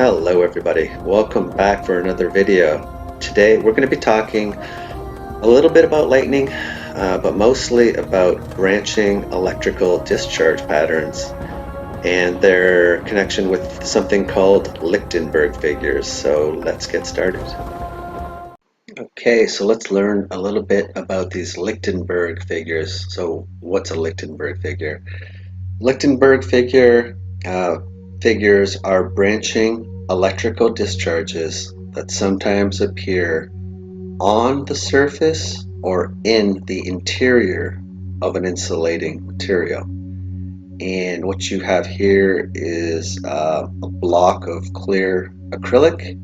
Hello everybody, welcome back for another video. Today we're going to be talking a little bit about lightning, but mostly about branching electrical discharge patterns and their connection with something called Lichtenberg figures. So let's get started. Okay, so let's learn a little bit about these Lichtenberg figures. So what's a Lichtenberg figure? Lichtenberg figures are branching electrical discharges that sometimes appear on the surface or in the interior of an insulating material. And what you have here is a block of clear acrylic,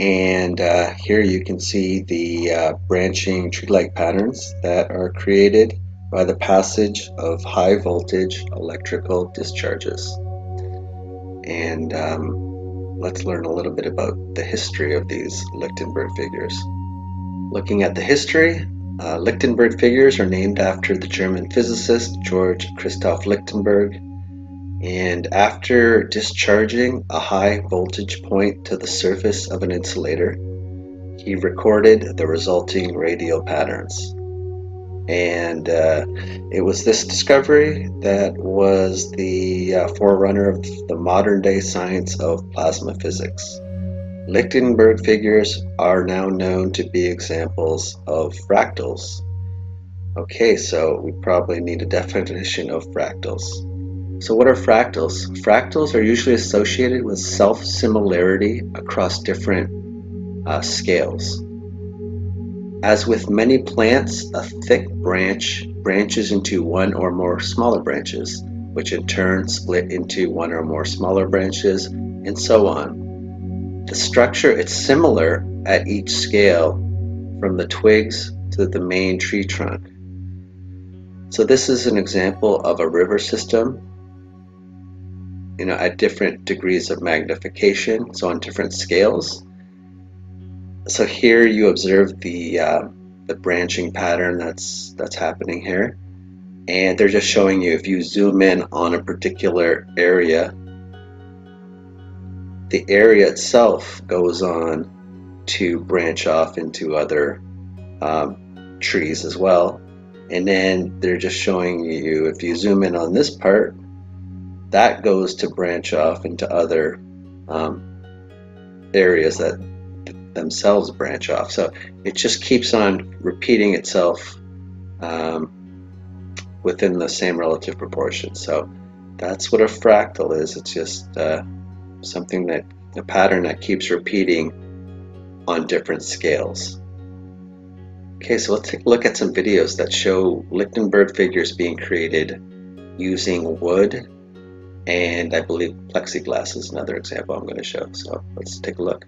and here you can see the branching tree-like patterns that are created by the passage of high voltage electrical discharges. And let's learn a little bit about the history of these Lichtenberg figures. Looking at the history, Lichtenberg figures are named after the German physicist Georg Christoph Lichtenberg. And after discharging a high voltage point to the surface of an insulator, he recorded the resulting radial patterns. And it was this discovery that was the forerunner of the modern day science of plasma physics. Lichtenberg figures are now known to be examples of fractals. Okay, so we probably need a definition of fractals. So what are fractals? Fractals are usually associated with self-similarity across different scales. As with many plants, a thick branch branches into one or more smaller branches, which in turn split into one or more smaller branches, and so on. The structure is similar at each scale, from the twigs to the main tree trunk. So this is an example of a river system, at different degrees of magnification, so on different scales. So here you observe the branching pattern that's happening here, and they're just showing you if you zoom in on a particular area, the area itself goes on to branch off into other trees as well. And then they're just showing you if you zoom in on this part, that goes to branch off into other areas that themselves branch off. So it just keeps on repeating itself within the same relative proportion. So that's what a fractal is. It's just something that a pattern that keeps repeating on different scales. Okay, so let's take a look at some videos that show Lichtenberg figures being created using wood, and I believe plexiglass is another example I'm going to show. So let's take a look.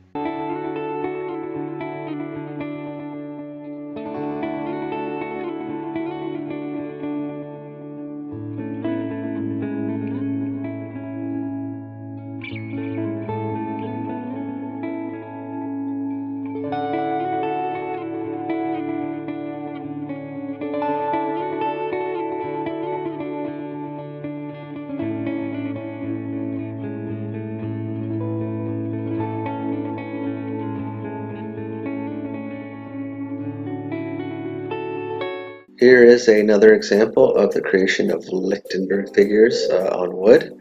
Here is another example of the creation of Lichtenberg figures on wood.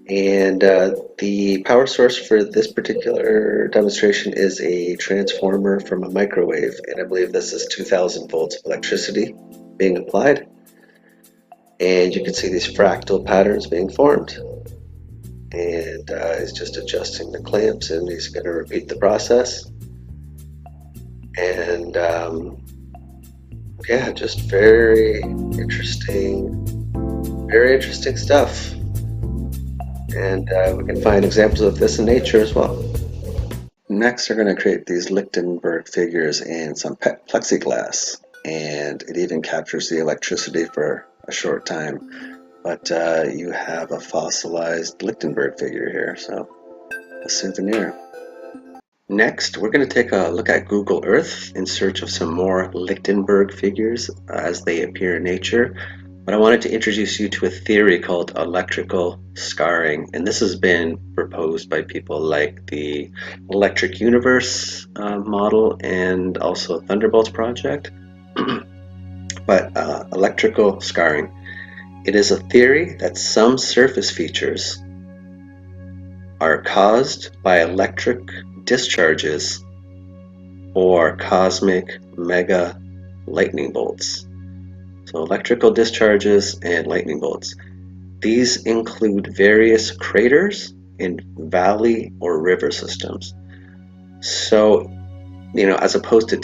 And the power source for this particular demonstration is a transformer from a microwave. And I believe this is 2000 volts of electricity being applied. And you can see these fractal patterns being formed. And he's just adjusting the clamps, and he's going to repeat the process. And yeah, just very interesting stuff. And we can find examples of this in nature as well. Next, they're going to create these Lichtenberg figures in some plexiglass, and it even captures the electricity for a short time. But you have a fossilized Lichtenberg figure here, so a souvenir. Next, we're going to take a look at Google Earth in search of some more Lichtenberg figures as they appear in nature. But I wanted to introduce you to a theory called electrical scarring, and this has been proposed by people like the Electric Universe model and also Thunderbolts project. But electrical scarring, it is a theory that some surface features are caused by electric discharges or cosmic mega lightning bolts. So electrical discharges and lightning bolts. These include various craters in valley or river systems. So, as opposed to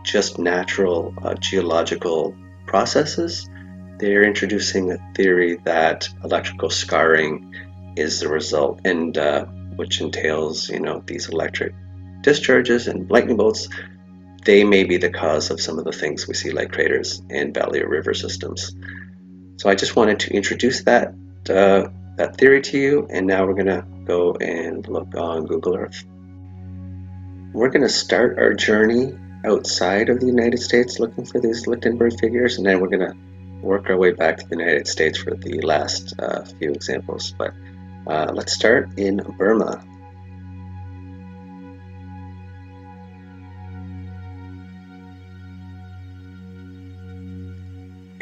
just natural geological processes, they're introducing a theory that electrical scarring is the result, and which entails, these electric discharges and lightning bolts. They may be the cause of some of the things we see, like craters and valley or river systems. So I just wanted to introduce that theory to you, and now we're gonna go and look on Google Earth. We're gonna start our journey outside of the United States looking for these Lichtenberg figures, and then we're gonna work our way back to the United States for the last few examples. But let's start in Burma.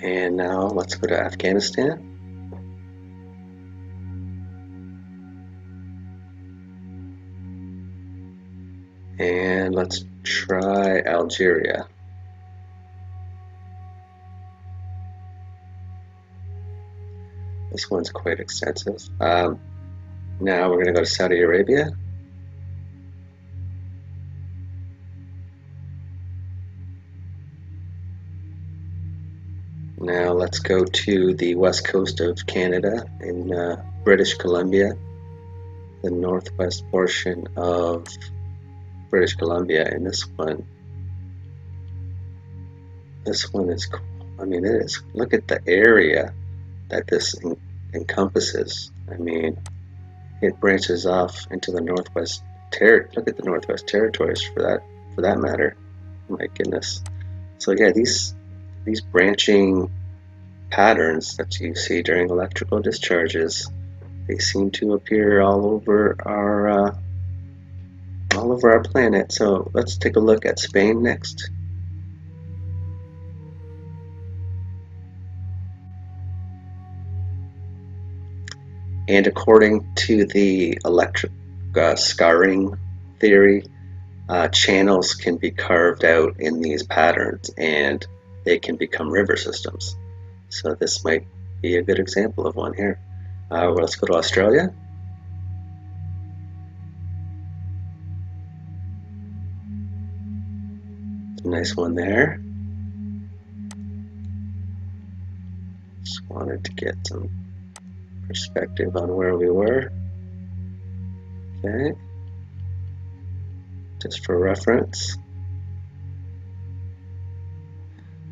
And now let's go to Afghanistan. And let's try Algeria. This one's quite extensive. Now we're going to go to Saudi Arabia. Now let's go to the west coast of Canada in British Columbia, the northwest portion of British Columbia. And this one is, it is, look at the area that this encompasses. It branches off into the Northwest look at the Northwest Territories for that matter. My goodness. So yeah, these branching patterns that you see during electrical discharges, they seem to appear all over our planet. So let's take a look at Spain next. And according to the electric scarring theory, channels can be carved out in these patterns and they can become river systems. So this might be a good example of one here. Well, let's go to Australia. Nice one there. Just wanted to get some perspective on where we were. Okay. Just for reference.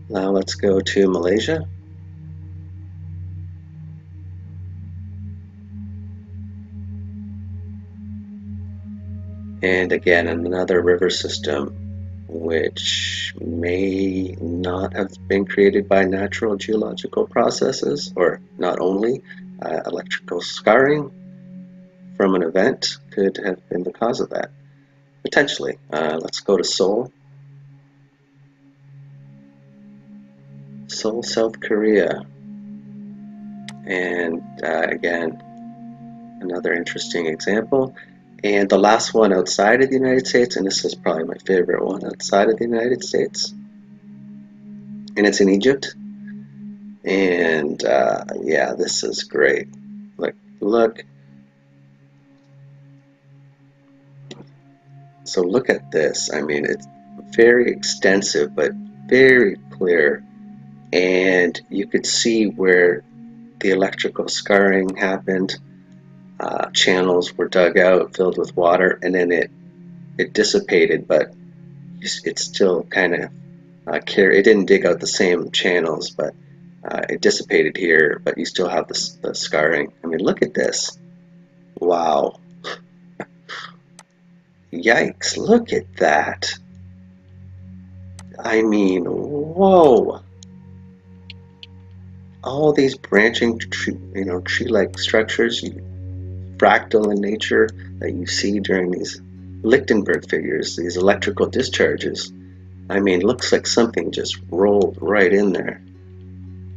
Now let's go to Malaysia. And again, another river system which may not have been created by natural geological processes, or not only electrical scarring from an event could have been the cause of that, potentially. Let's go to Seoul. Seoul, South Korea. And again, another interesting example. And the last one outside of the United States, and this is probably my favorite one outside of the United States, and it's in Egypt. And yeah, this is great. Look. So look at this. It's very extensive, but very clear. And you could see where the electrical scarring happened. Channels were dug out, filled with water, and then it dissipated, but it still kind of it didn't dig out the same channels, but it dissipated here, but you still have the scarring. Look at this. Wow. Yikes, look at that. Whoa. all these branching tree-like structures, fractal in nature, that you see during these Lichtenberg figures, these electrical discharges. I mean, looks like something just rolled right in there.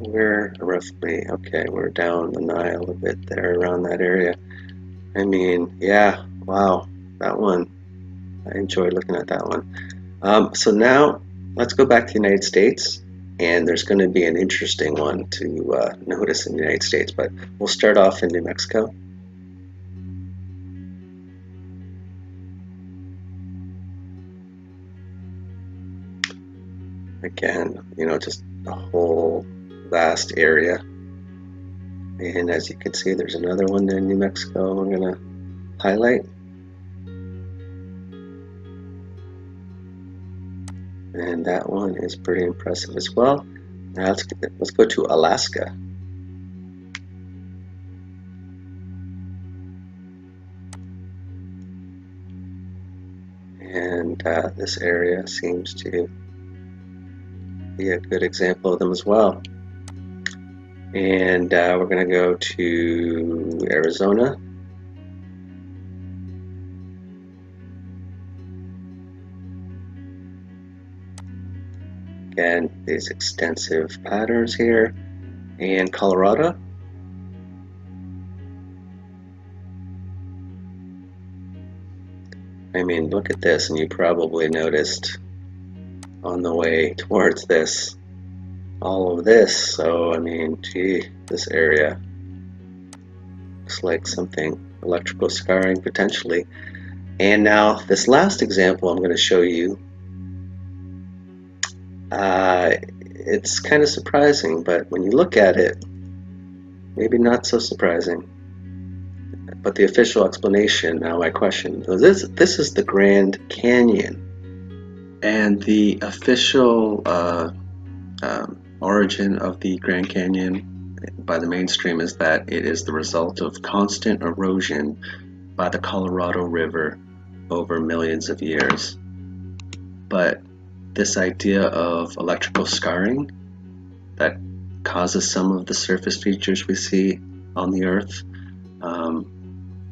We're roughly, okay, we're down the Nile a bit there around that area. I mean, yeah, wow, that one, I enjoyed looking at that one. So now let's go back to the United States, and there's going to be an interesting one to notice in the United States, but we'll start off in New Mexico. Again, just a whole vast area. And as you can see, there's another one in New Mexico I'm going to highlight. And that one is pretty impressive as well. Now let's go to Alaska. And this area seems to be a good example of them as well. And we're going to go to Arizona. Again, these extensive patterns here. And Colorado. I mean, look at this, and you probably noticed on the way towards this all of this. So I mean, gee, this area looks like something electrical scarring potentially. And now this last example I'm going to show you, it's kind of surprising, but when you look at it, maybe not so surprising. But the official explanation, now my question, so this is the Grand Canyon, and the official origin of the Grand Canyon by the mainstream is that it is the result of constant erosion by the Colorado River over millions of years. But this idea of electrical scarring that causes some of the surface features we see on the Earth,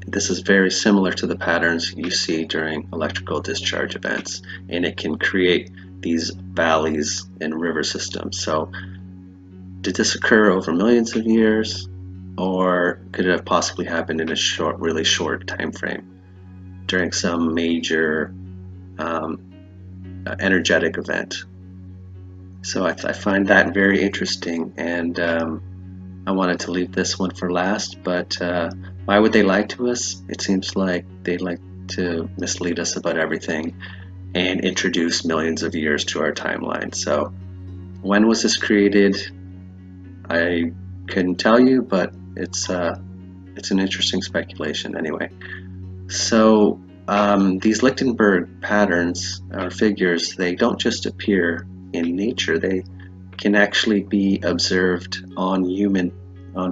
this is very similar to the patterns you see during electrical discharge events, and it can create these valleys in river systems. So did this occur over millions of years, or could it have possibly happened in a really short time frame during some major energetic event? So I find that very interesting, and I wanted to leave this one for last, but why would they lie to us? It seems like they like to mislead us about everything and introduce millions of years to our timeline. So when was this created? I couldn't tell you, but it's an interesting speculation anyway. So these Lichtenberg patterns or figures, they don't just appear in nature, they can actually be observed on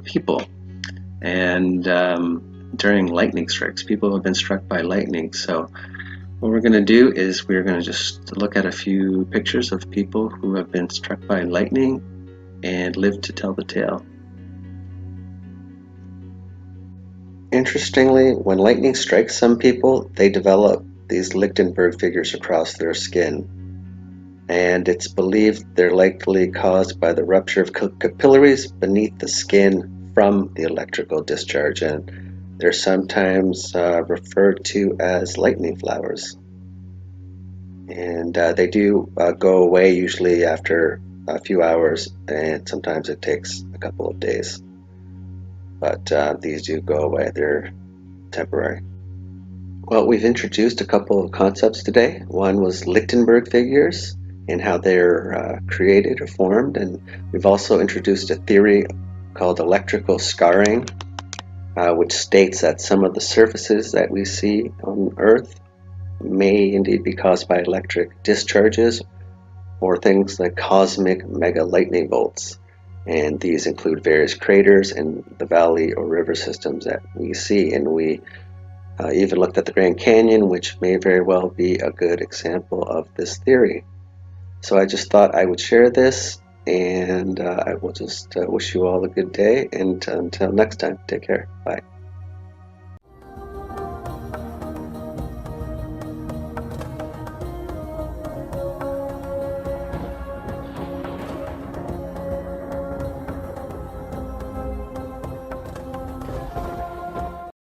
people, and during lightning strikes. People have been struck by lightning. So what we're going to do is we're going to just look at a few pictures of people who have been struck by lightning and lived to tell the tale. Interestingly, when lightning strikes some people, they develop these Lichtenberg figures across their skin, and it's believed they're likely caused by the rupture of capillaries beneath the skin from the electrical discharge, and they're sometimes referred to as lightning flowers. And they do go away usually after a few hours, and sometimes it takes a couple of days. But these do go away, they're temporary. Well, we've introduced a couple of concepts today. One was Lichtenberg figures and how they're created or formed, and we've also introduced a theory called electrical scarring, which states that some of the surfaces that we see on Earth may indeed be caused by electric discharges or things like cosmic mega lightning bolts. And these include various craters in the valley or river systems that we see. And we even looked at the Grand Canyon, which may very well be a good example of this theory. So I just thought I would share this, And I will just wish you all a good day. And until next time, take care. Bye.